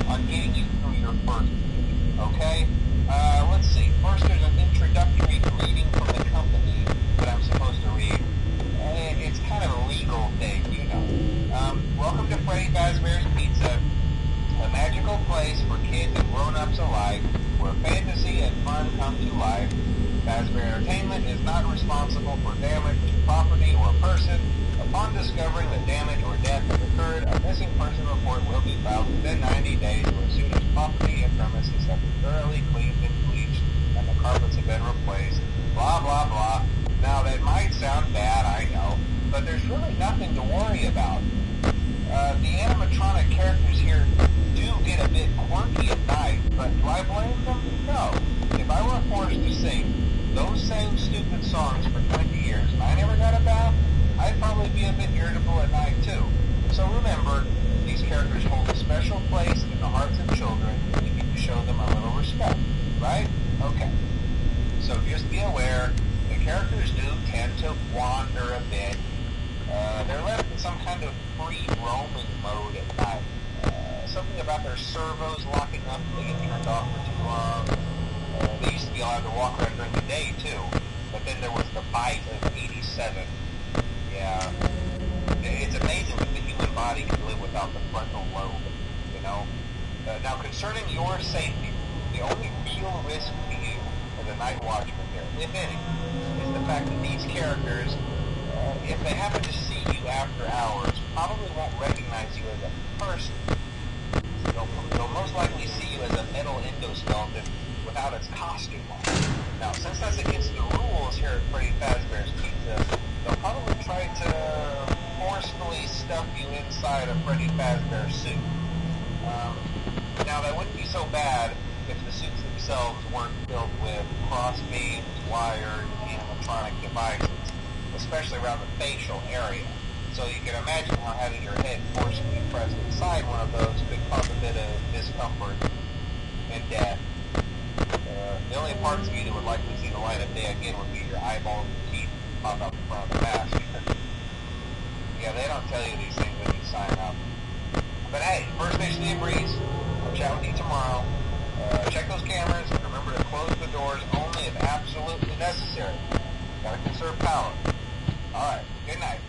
on getting you through your first week, okay? Let's see. First, there's an introductory greeting from the company that I'm supposed to read. It's kind of a legal thing, you know. Welcome to Freddy Fazbear's Pizza, a magical place for kids and grown-ups alike, where fantasy and fun come to life. Fazbear Entertainment is not responsible for damage to property or person. Upon discovering that damage or death has occurred, a missing person report will be filed within 90 days or as soon as property and premises have been thoroughly cleaned and bleached and the carpets have been replaced. Blah, blah, blah. Now, that might sound bad, I know, but there's really nothing to worry about. The animatronic characters here do get a bit quirky at night, but do I blame them? No. If I were forced to sing those same stupid songs for 20 years and I never got a bath, I'd probably be a bit irritable at night too. So remember, these characters hold a special place in the hearts of children, and you need to show them a little respect, right? Okay. So just be aware, the characters do tend to wander a bit. They're left in some kind of free roaming mode at night. Something about their servos locking up if they get turned off for too long. They used to be allowed to walk around during the day too, but then there was the bite of 87. Yeah, it's amazing that the human body can live without the frontal lobe, you know. Now, concerning your safety, the only real risk to you as a night watchman here, if any, is the fact that these characters, if they happen to see you after hours, probably won't recognize you as a person. They'll most likely see you as a metal endoskeleton without its costume on. Now, since that's against the rules here at Freddy Fazbear's Pizza, they'll probably try to forcefully stuff you inside a Freddy Fazbear suit. Now, that wouldn't be so bad if the suits themselves weren't filled with crossbeams, wired, animatronic devices, especially around the facial area. So you can imagine how having your head forcibly pressed inside one of those could cause a bit of discomfort and death. The only parts of you that would likely see the light of day again would be your eyeballs and teeth pop out in front of the mask. Yeah, they don't tell you these things when you sign up. But hey, First Station to Breeze. I'll chat with you tomorrow. Check those cameras and remember to close the doors only if absolutely necessary. Gotta conserve power. Alright, good night.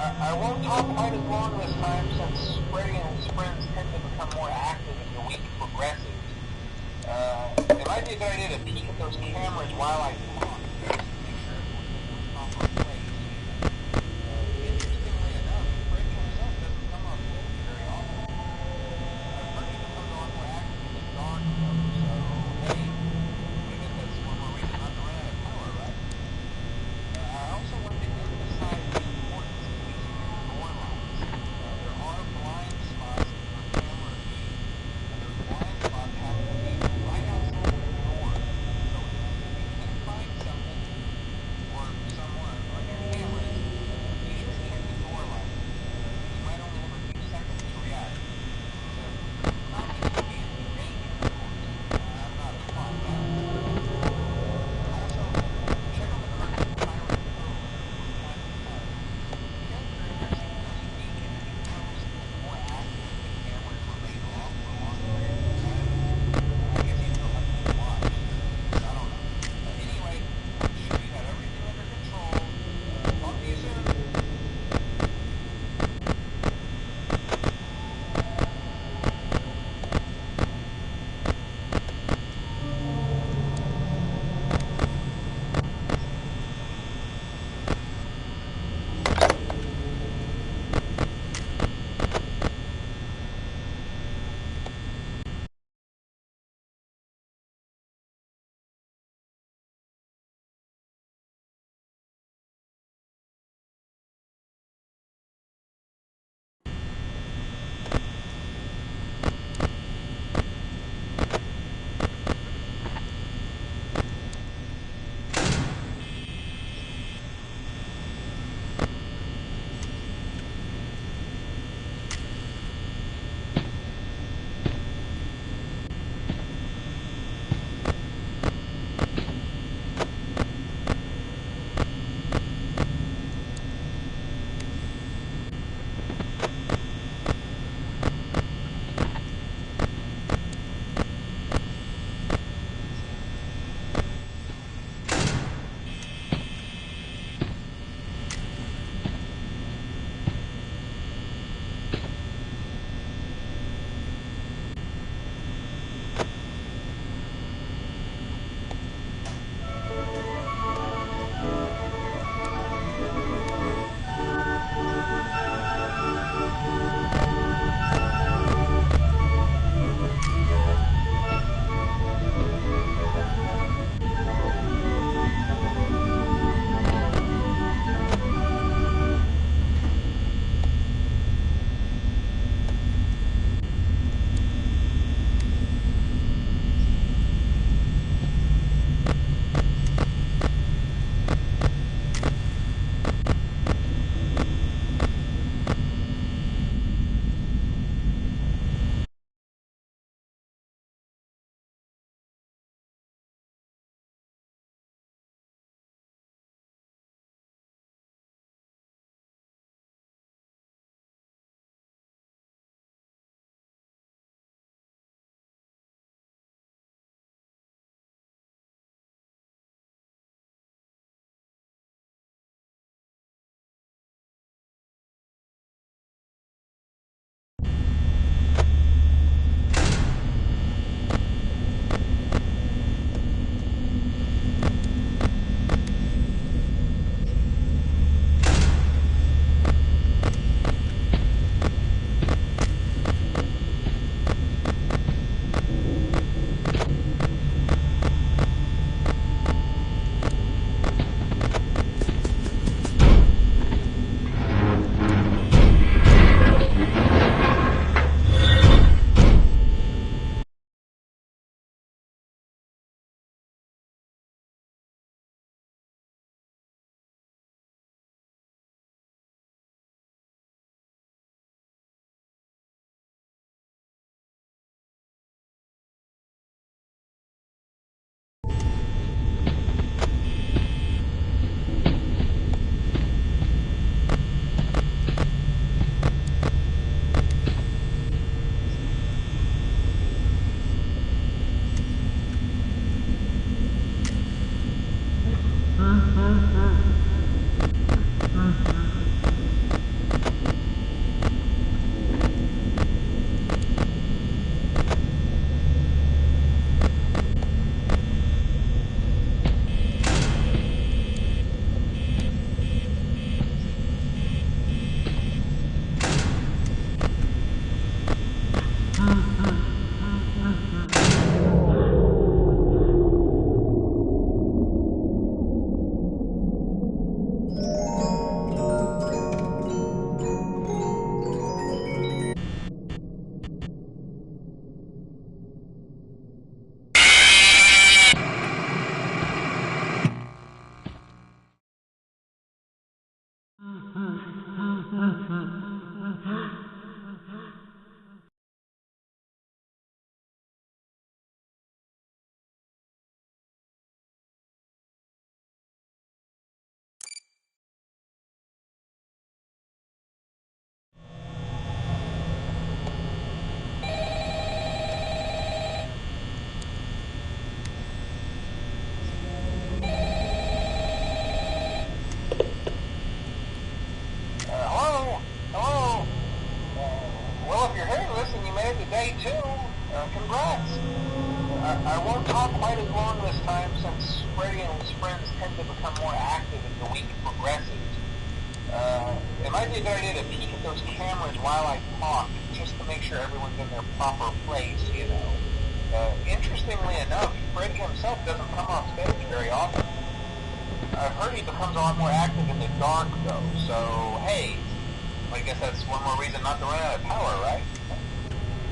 I won't talk quite as long this time since Freddy and his friends tend to become more active as the week progresses. It might be a good idea to peek at those cameras while I talk, just to make sure everyone's in the proper place. Interestingly enough, Freddy himself doesn't come on stage very often. Freddy becomes a lot more active in the dark, so hey, I guess that's one more reason not to run out of power, right? I also wanted to emphasize the importance of using your door lights. There are blind spots in your camera feed, and those blind spots happen to be right outside your door. So if you can find Hello? Hello? Well, if you're hearing this and you made it to day 2, congrats. I won't talk quite as long this time since Freddy and his friends tend to become more active as the week progresses. It might be a good idea to peek at those cameras while I talk, just to make sure everyone's in their proper place, you know. Interestingly enough, Freddy himself doesn't come off stage very often. I've heard he becomes a lot more active in the dark, though, so, hey, I guess that's one more reason not to run out of power, right?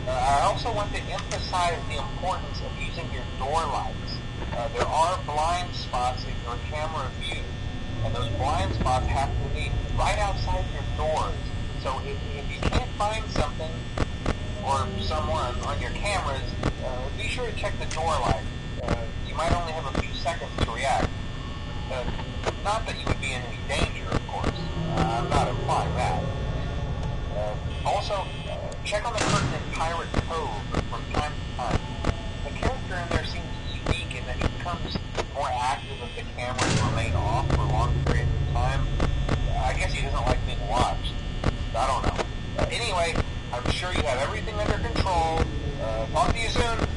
I also want to emphasize the importance of using your door lights. There are blind spots in your camera view, and those blind spots have to be right outside your doors. So if you can't find something or someone on your cameras, be sure to check the door light. You might only have a few seconds to react. Not that you would be in any danger, of course. I'm not implying that. Also, check on the curtain in Pirate Cove from time to time. The character in there seems unique in that he becomes more active if the cameras remain off for long periods of time. I guess he doesn't like being watched. I don't know. Anyway, I'm sure you have everything under control. Talk to you soon.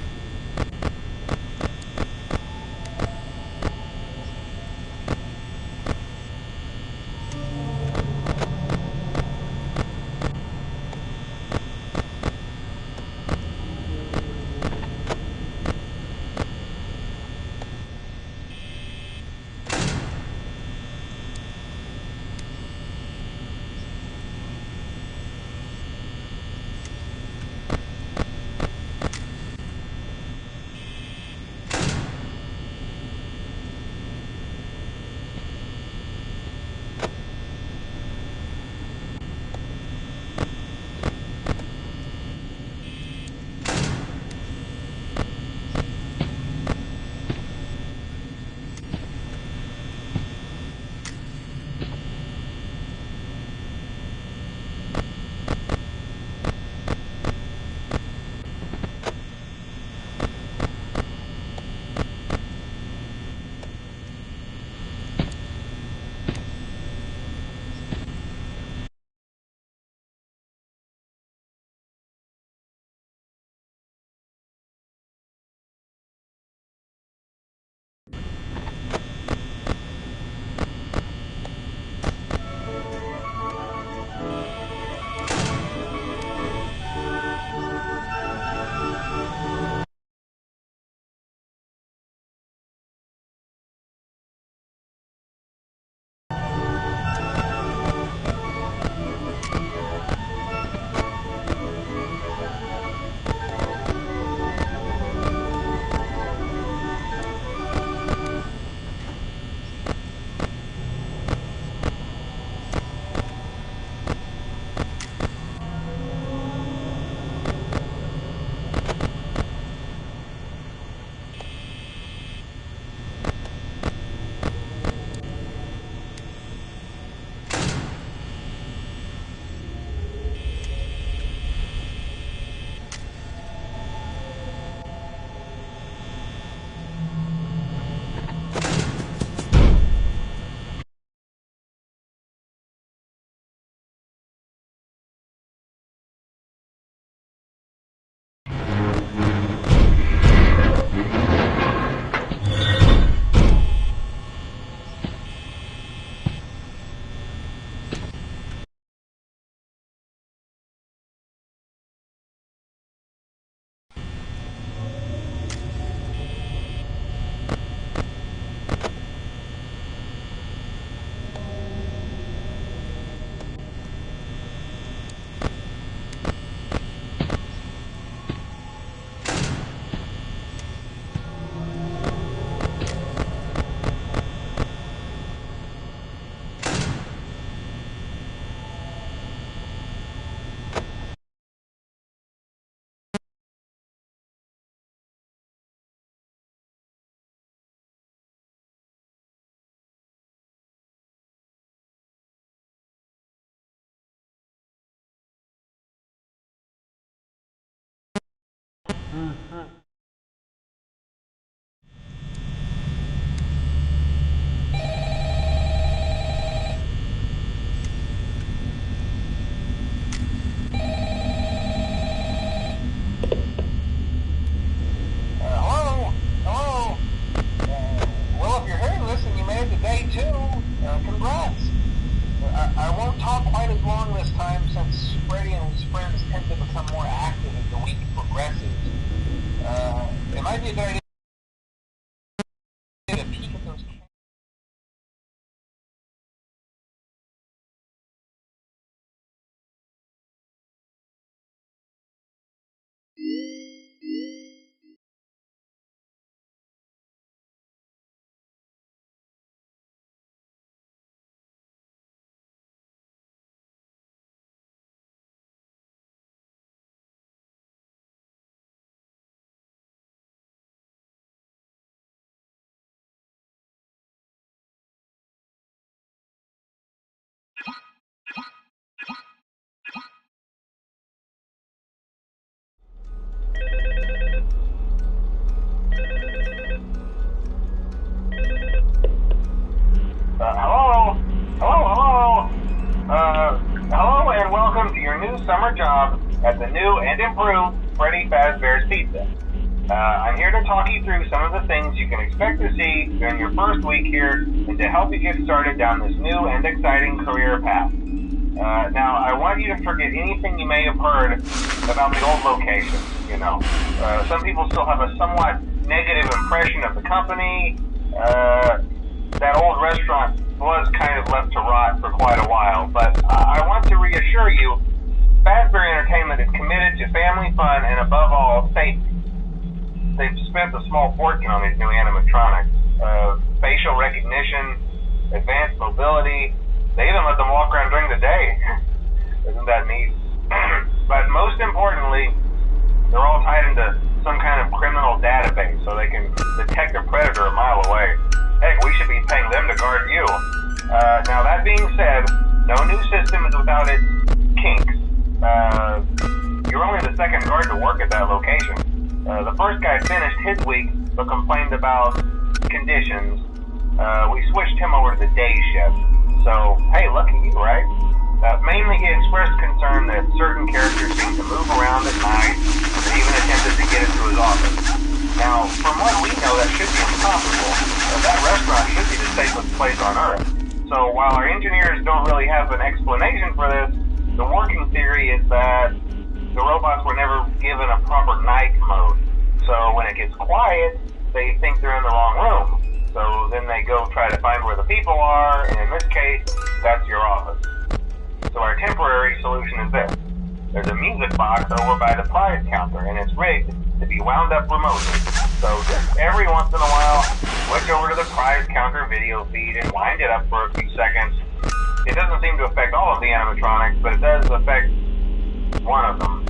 Hello? Hello? Well, if you're hearing this and you made it to day 2, congrats. I won't talk quite as long this time since Freddy and his friends tend to become more active as the week progresses. It might be a good idea to peek at those cameras. Hello and welcome to your new summer job at the new and improved Freddy Fazbear's Pizza. I'm here to talk you through some of the things you can expect to see during your first week here and to help you get started down this new and exciting career path. Now, I want you to forget anything you may have heard about the old location, you know. Some people still have a somewhat negative impression of the company. That old restaurant was kind of left to rot for quite a while, but I want to reassure you, Fazbear Entertainment is committed to family fun and above all, safety. They've spent a small fortune on these new animatronics. Facial recognition, advanced mobility, they even let them walk around during the day. Isn't that neat? But most importantly, they're all tied into some kind of criminal database so they can detect a predator a mile away. Heck, we should be paying them to guard you. Now that being said, no new system is without its kinks. You're only the second guard to work at that location. The first guy finished his week but complained about conditions. We switched him over to the day shift. So, hey, lucky you, right? Mainly he expressed concern that certain characters seem to move around at night and even attempted to get into his office. Now, from what we know, that should be impossible. That restaurant should be the safest place on Earth. So while our engineers don't really have an explanation for this, the working theory is that the robots were never given a proper night mode. So when it gets quiet, they think they're in the wrong room. So then they go try to find where the people are, and in this case, that's your office. So our temporary solution is this. There's a music box over by the prize counter, and it's rigged to be wound up remotely. So just every once in a while, switch over to the prize counter video feed and wind it up for a few seconds. It doesn't seem to affect all of the animatronics, but it does affect one of them.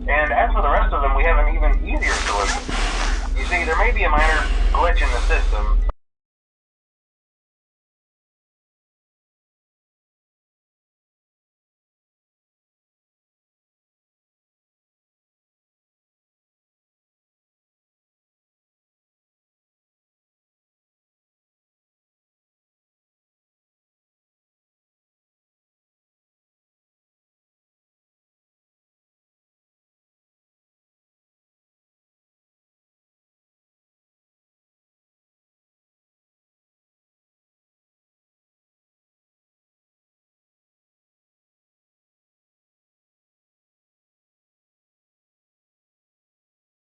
And as for the rest of them, we have an even easier solution. You see, there may be a minor glitch in the system.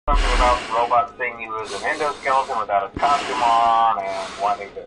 Something about robots seeing you as an endoskeleton without a costume on and wanting to